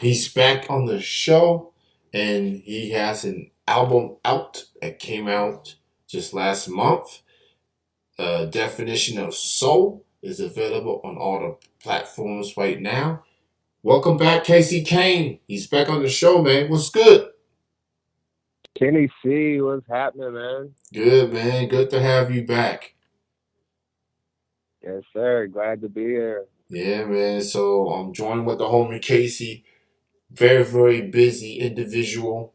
He's back on the show, and he has an album out that came out just last month. Definition of Soul is available on all the platforms right now. Welcome back, Kace Cayne. He's back on the show, man. What's good? Kenny C, what's happening, man? Good, man. Good to have you back. Yes, sir. Glad to be here. Yeah, man. So I'm joined with the homie Casey. Very, very busy individual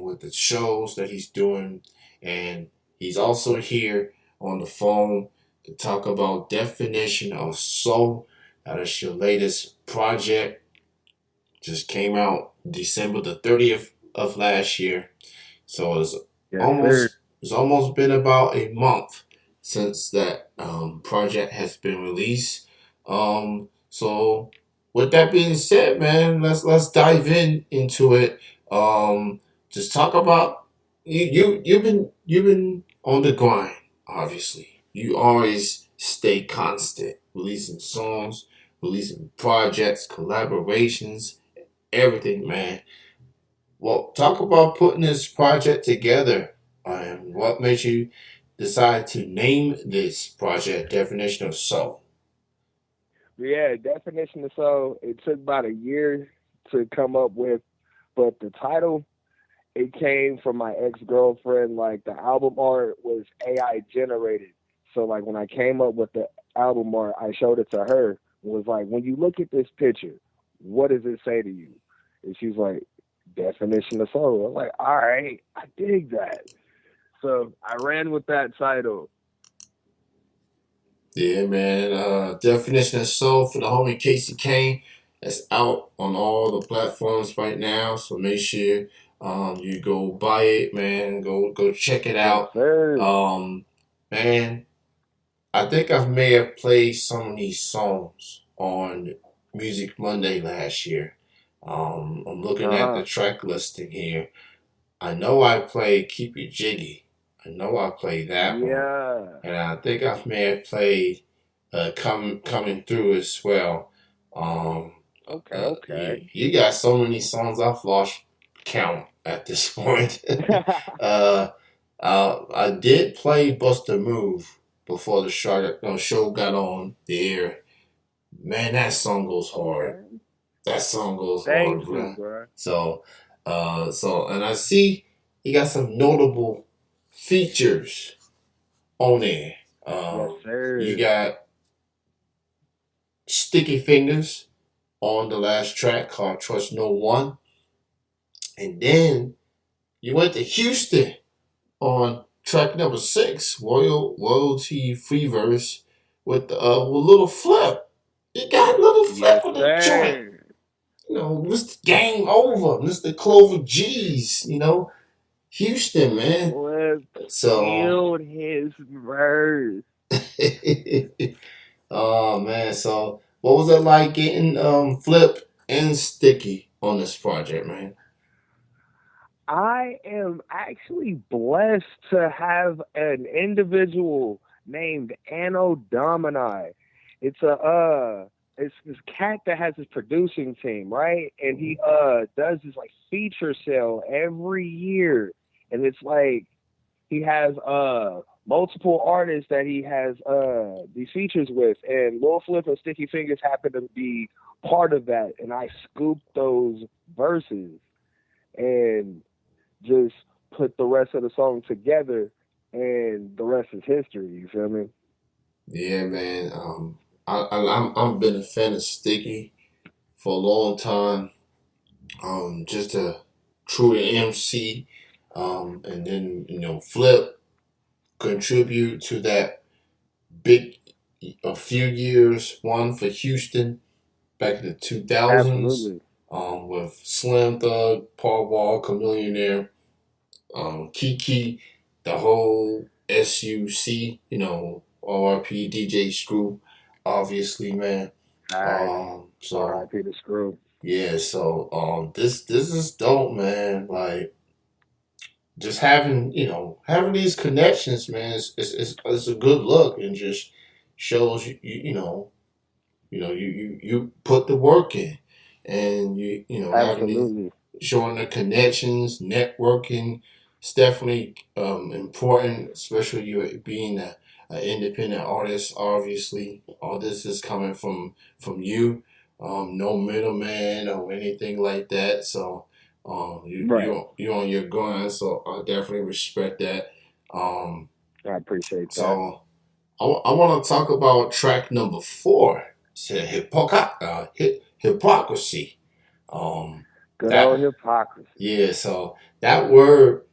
with the shows that he's doing. And he's also here on the phone to talk about Definition of Soul. That is your latest project. Just came out December the 30th of last year. So Yes, sir. it's almost been about a month since that project has been released. So with that being said, man, let's dive into it. Just talk about you've been on the grind. Obviously, you always stay constant, releasing songs, releasing projects, collaborations, everything, man. Well, talk about putting this project together. And what made you decide to name this project Definition of Soul? Yeah, definition of soul. It took about a year to come up with, but the title it came from my ex girlfriend. Like the album art was AI generated, so like when I came up with the album art, I showed it to her. Was like, when you look at this picture, what does it say to you? And she's like, definition of soul. I'm like, all right, I dig that. So I ran with that title. Yeah, man. Definition of Soul for the homie Kace Cayne. That's out on all the platforms right now. So make sure you go buy it, man. Go check it Yes, out. sir. Um, man, I think I may have played some of these songs on Music Monday last year. I'm looking Uh at the huh. track listing here. I know I played Keep It Jiggy. I know I played that one. Yeah. And I think I may have played Coming Through as well. Um, Okay. you, Okay. you got so many songs I've lost count at this point. uh, I did play Bust a Move before the show got on the air. Man, that song goes hard. Okay. That song goes hard, Thank you, bruh. bro. So, and I see you got some notable features on there. Yes, You sir. got Sticky Fingers on the last track called Trust No One. And then you went to Houston on track number 6, Royalty Free Verse with Little Flip. You got Little Yes, Flip on the joint. sir. Mr. Game Over, Mr. Clover G's, Houston, man. Flip So, killed his verse. oh man, so what was it like getting Flip and Sticky on this project, man? I am actually blessed to have an individual named Anno Domini. It's a it's this cat that has his producing team, right? And he does this like feature sale every year. And it's like he has multiple artists that he has these features with, and Lil Flip and Sticky Fingers happen to be part of that, and I scooped those verses and just put the rest of the song together, and the rest is history. You feel me? Yeah, man. I'm been a fan of Sticky for a long time. Just a true MC. And then Flip contribute to that big a few years one for Houston back in the 2000s. Absolutely. With Slim Thug, Paul Wall, Chameleonaire, Kiki, the whole SUC, ORP, DJ Screw, obviously, man. Facts. So R.I.P. to Screw. yeah, so this is dope, man. Like just having these connections, man. It's a good look and just shows you put the work in. and you know having the Absolutely. showing the connections, networking. It's definitely important, especially you being a independent artist. Obviously, all this is coming from you, no middleman or anything like that. So, Right. you on your grind. So I definitely respect that. Um, I appreciate that. so I want to talk about track number four. It's hypocrisy. Um, Good old that hypocrisy. yeah. So that word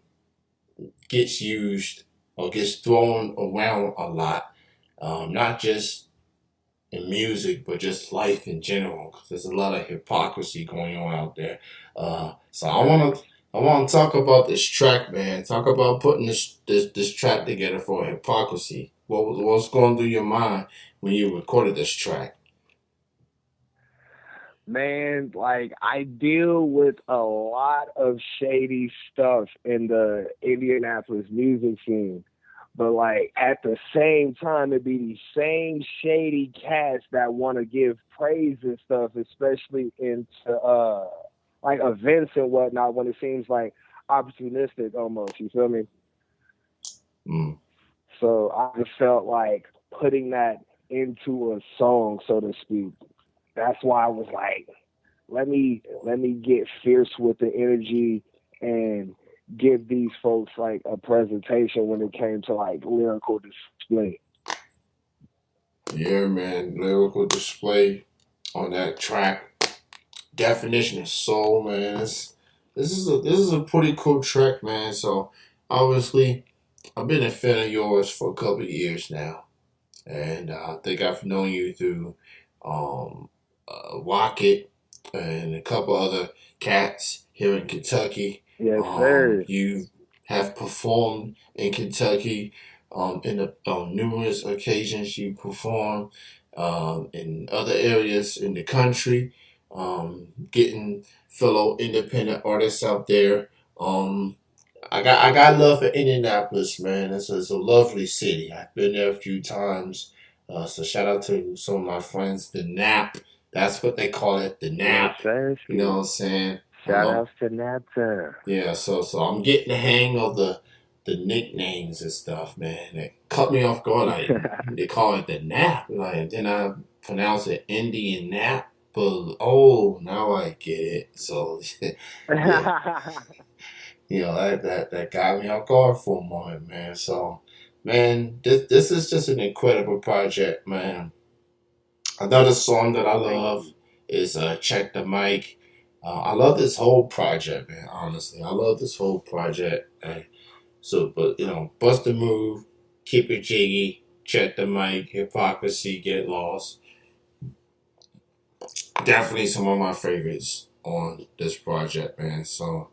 gets used or gets thrown around a lot, not just in music, but just life in general. Because there's a lot of hypocrisy going on out there. So Facts. I want to talk about this track, man. Talk about putting this track together for hypocrisy. What's going through your mind when you recorded this track? Man, like I deal with a lot of shady stuff in the Indianapolis music scene. But like at the same time it be these same shady cats that want to give praise and stuff, especially into like events and whatnot when it seems like opportunistic almost, you feel me? Mm. So I just felt like putting that into a song, so to speak. That's why I was like, let me get fierce with the energy and give these folks like a presentation when it came to like lyrical display. Yeah, man. Lyrical display on that track. Definition of soul, man. This is a pretty cool track, man. So obviously, I've been a fan of yours for a couple of years now, and I think I've known you through um, Rocket and a couple other cats here in Kentucky. Yes, sir. You have performed in Kentucky in on numerous occasions. You perform in other areas in the country, getting fellow independent artists out there. Um, I got love for Indianapolis, man. It's a lovely city. I've been there a few times. So shout out to some of my friends, the Nap. That's what they call it, the Yes, Nap. sir. You know what I'm saying? Shout outs to Naptown. Yeah. So I'm getting the hang of the nicknames and stuff, man. It cut me off guard. Like they call it the Nap. Like then I pronounce it Indian Nap. But oh, now I get it. So yeah. That got me off guard for a moment, man. So, man, this is just an incredible project, man. Another song that I Thank love you. is "Check the Mic." I love this whole project, man. Honestly, I love this whole project. So, but bust the move, keep it jiggy, check the mic, hypocrisy, get lost. Definitely some of my favorites on this project, man. So,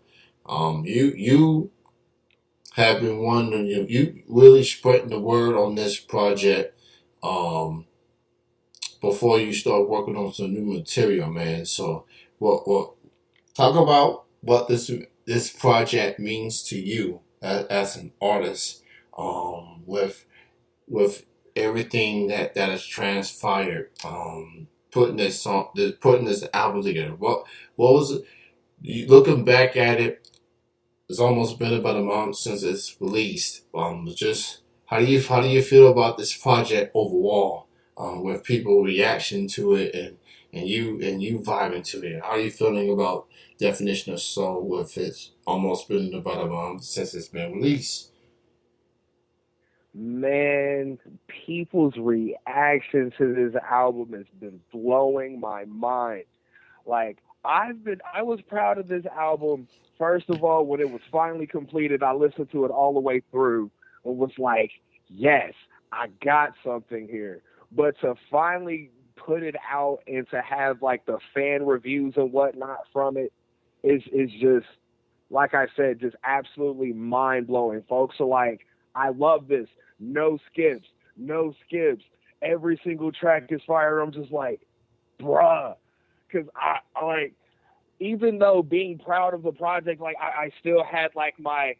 you have been wondering if you really spreading the word on this project um, before you start working on some new material, man. So, what talk about what this project means to you as an artist, with everything that has transpired, putting this album together. What was it? Looking back at it, it's almost been about a month since it's released. Just how do you feel about this project overall? With people reaction to it and you vibing to it. How are you feeling about Definition of Soul? With it's almost been about a month since it's been released. Man, people's reaction to this album has been blowing my mind. Like I was proud of this album. First of all, when it was finally completed, I listened to it all the way through and was like, yes, I got something here. But to finally put it out and to have like the fan reviews and whatnot from it is just like I said, just absolutely mind blowing. Folks are like, I love this. No skips, no skips. Every single track is fire. I'm just like, bruh, because I like even though being proud of the project, like I still had like my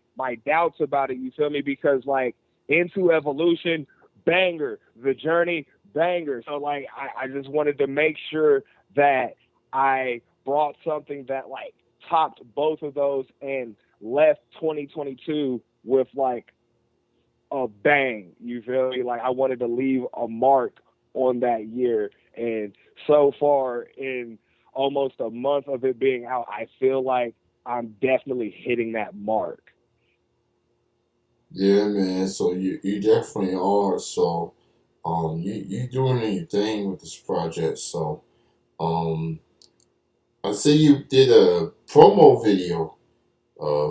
doubts about it. You feel me? Because like Into Evolution, banger, The Journey, banger. So like I just wanted to make sure that I brought something that like topped both of those and left 2022 with like a bang. You feel me? Like I wanted to leave a mark on that year, and so far in almost a month of it being out, I feel like I'm definitely hitting that mark. Yeah, man. So you definitely are. So you doing your thing with this project. So um I see you did a promo video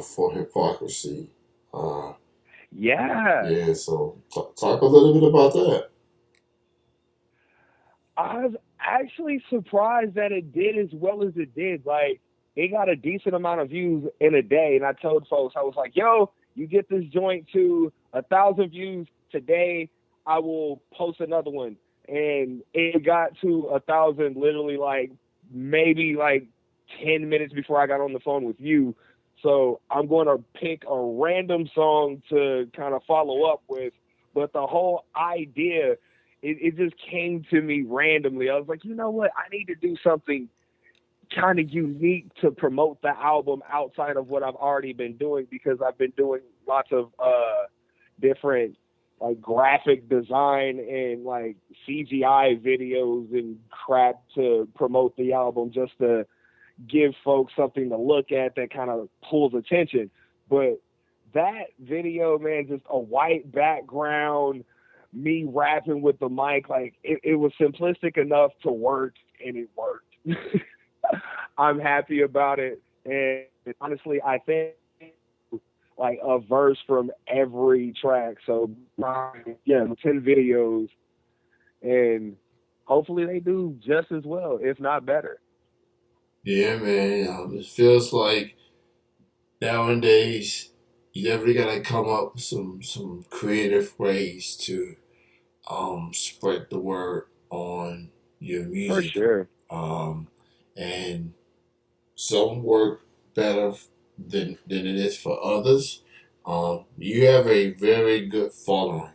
for Hypocrisy. Uh Yeah, yeah. So talk a little bit about that. I was actually surprised that it did as well as it did. Like, it got a decent amount of views in a day, and I told folks, I was like, "Yo, you get this joint to 1,000 views today, I will post another one." And it got to 1,000 literally like maybe like 10 minutes before I got on the phone with you. So I'm going to pick a random song to kind of follow up with, but the whole idea it just came to me randomly. I was like, you know what? I need to do something kind of unique to promote the album outside of what I've already been doing because I've been doing lots of different like graphic design and like CGI videos and crap to promote the album just to give folks something to look at that kind of pulls attention. But that video, man, just a white background, me rapping with the mic, like it was simplistic enough to work and it worked. I'm happy about it. And honestly, I think like a verse from every track. So yeah, 10 videos and hopefully they do just as well, if not better. Yeah, man. It feels like nowadays you definitely gotta come up with some creative ways to spread the word on your For music. sure. Um, and some work better than it is for others. You have a very good following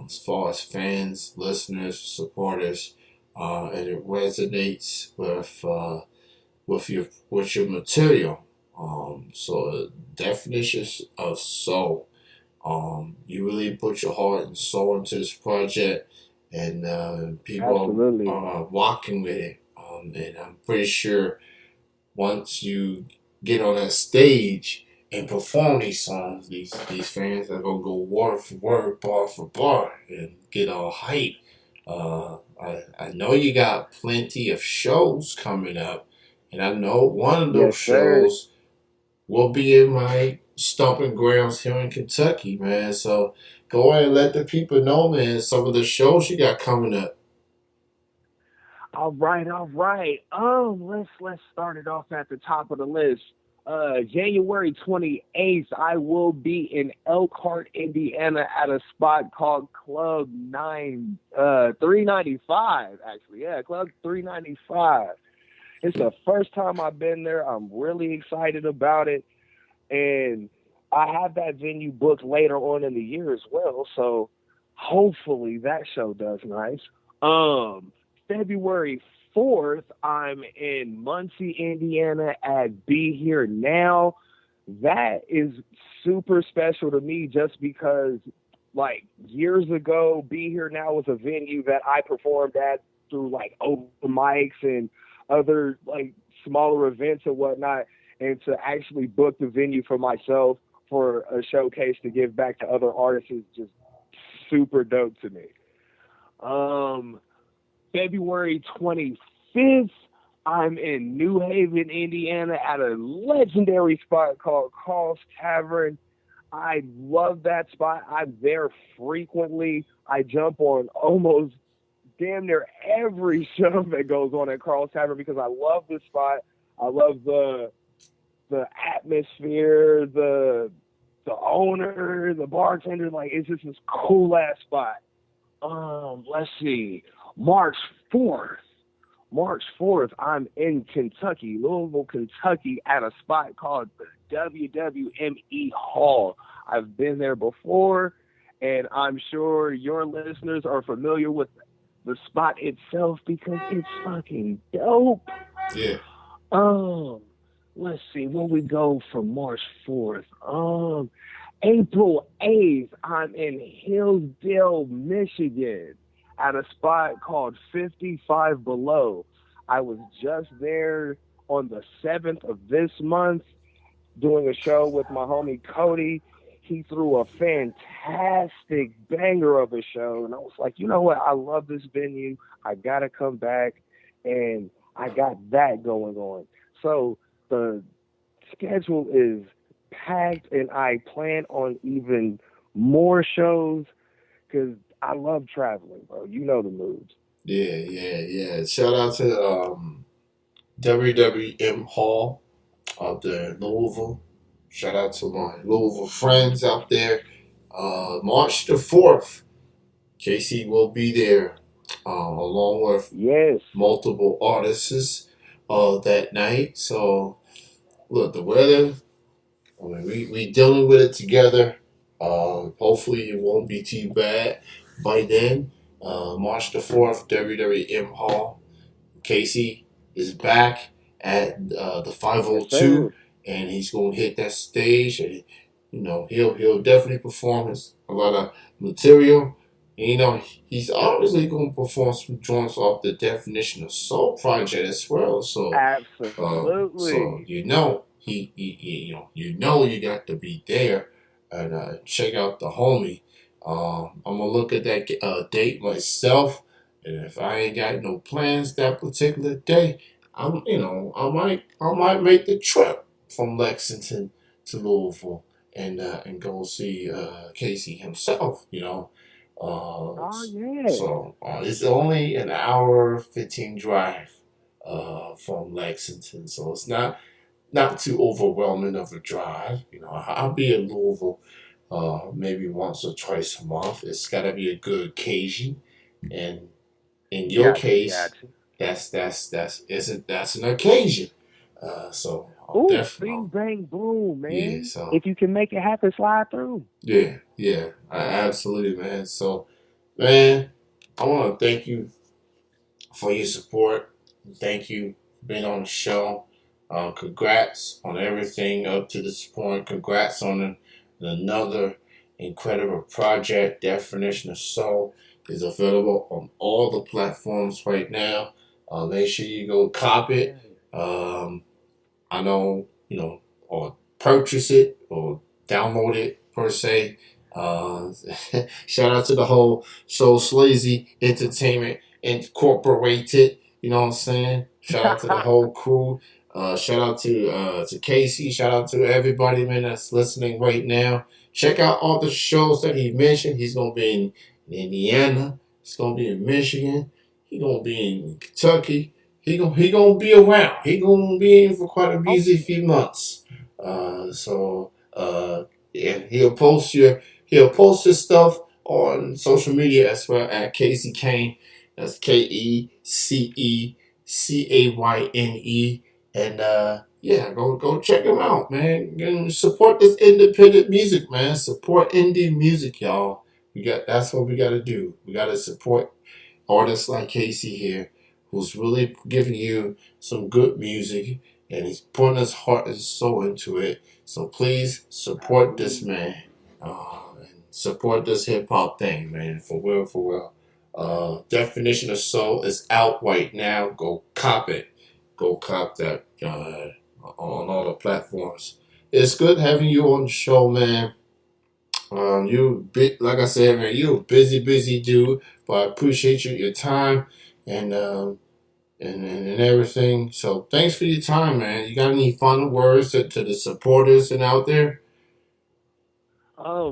as far as fans, listeners, supporters, and it resonates with your material. So definitions of soul. You really put your heart and soul into this project, and people Absolutely. are walking with it. And I'm pretty sure once you get on that stage and perform these songs, these fans are gonna go word for word, bar for bar, and get all hype. I know you got plenty of shows coming up, and I know one of those Yes, sir. shows will be in my stomping grounds here in Kentucky, man. So go ahead and let the people know, man, some of the shows you got coming up. All right, all right. Let's start it off at the top of the list. January 28th, I will be in Elkhart, Indiana, at a spot called Club 395. Actually, yeah, Club 395. It's the first time I've been there. I'm really excited about it, and I have that venue booked later on in the year as well. So hopefully that show does nice. Um, February 4th, I'm in Muncie, Indiana at Be Here Now. That is super special to me just because, like, years ago, Be Here Now was a venue that I performed at through, like, open mics and other, like, smaller events and whatnot. And to actually book the venue for myself for a showcase to give back to other artists is just super dope to me. Um, February 25th, I'm in New Haven, Indiana at a legendary spot called Carl's Tavern. I love that spot. I'm there frequently. I jump on almost damn near every show that goes on at Carl's Tavern because I love this spot. I love the atmosphere, the owner, the bartender. Like it's just this cool ass spot. Let's see. March 4th. March 4th, I'm in Kentucky, Louisville, Kentucky, at a spot called the WWME Hall. I've been there before, and I'm sure your listeners are familiar with the spot itself because it's fucking dope. Yeah. Um, let's see, where we go for March 4th. April 8th, I'm in Hillsdale, Michigan, at a spot called 55 Below. I was just there on the 7th of this month doing a show with my homie Cody. He threw a fantastic banger of a show, and I was like, you know what? I love this venue. I gotta come back, and I got that going on. So the schedule is packed, and I plan on even more shows because I love traveling, bro. You know the moves. Yeah, yeah, yeah. Shout out to WWM Hall out there in Louisville. Shout out to my Louisville friends out there. March the 4th, Casey will be there along with Yes, multiple artists that night. So, look, the weather, I mean, we dealing with it together. Hopefully, it won't be too bad by then. March the 4th, WWM Hall. Casey is back at the yes, 502, sir. and he's going to hit that stage, and he'll definitely perform a lot of material. And, he's obviously going to perform some joints off the Definition of Soul project as well. So Absolutely. you got to be there and check out the homie. I'm gonna look at that date myself, and if I ain't got no plans that particular day, I might make the trip from Lexington to Louisville and go see Casey himself. Oh yeah. It's only an hour 15 drive from Lexington, so it's not too overwhelming of a drive. I'll be in Louisville maybe once or twice a month. It's got to be a good occasion, and in your Gotcha, case, gotcha. that's an occasion. So I'm Ooh, bing definitely bang boom, yeah. man. So If you can make it happen, slide through. yeah, yeah, absolutely, man. So man, I want to thank you for your support. Thank you for being on the show. Congrats on everything up to this point. Congrats on another incredible project. Definition of Soul is available on all the platforms right now. Make sure you go cop it. Yeah. I know, or purchase it or download it per se. Uh, Shout out to the whole Soul Sleazy Entertainment Incorporated. You know what I'm saying? Shout out to the whole crew. Shout out to Casey. Shout out to everybody, man, that's listening right now. Check out all the shows that he mentioned. He's gonna be in Indiana. He's gonna be in Michigan. He's gonna be in Kentucky. He gonna be around. He gonna be in for quite a Oh busy yeah. few months. Yeah, he'll post his stuff on social media as well at Kace Cayne. That's KeCeCayne. And yeah, go check him out, man. And support this independent music, man. Support indie music, y'all. That's what we gotta do. We gotta support artists like Casey here, who's really giving you some good music, and he's putting his heart and soul into it. So please support this Absolutely. man, and support this hip hop thing, man. For real, for real. Definition of Soul is out right now. Go cop it. Go cop that on all the platforms. It's good having you on the show, man. Like I said, man, you a busy dude, but I appreciate your time and and everything. So thanks for your time, man. You got any final words to the supporters and out there?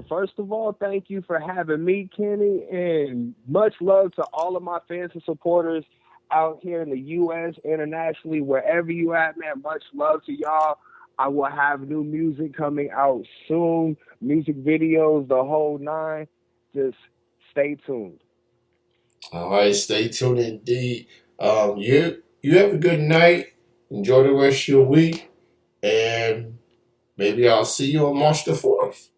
First of all, thank you for having me, Kenny, and much love to all of my fans and supporters out here in the U.S., internationally, wherever you at, man. Much love to y'all. I will have new music coming out soon, music videos, the whole nine. Just stay tuned. All right, stay tuned indeed. You have a good night. Enjoy the rest of your week, and maybe I'll see you on March the 4th.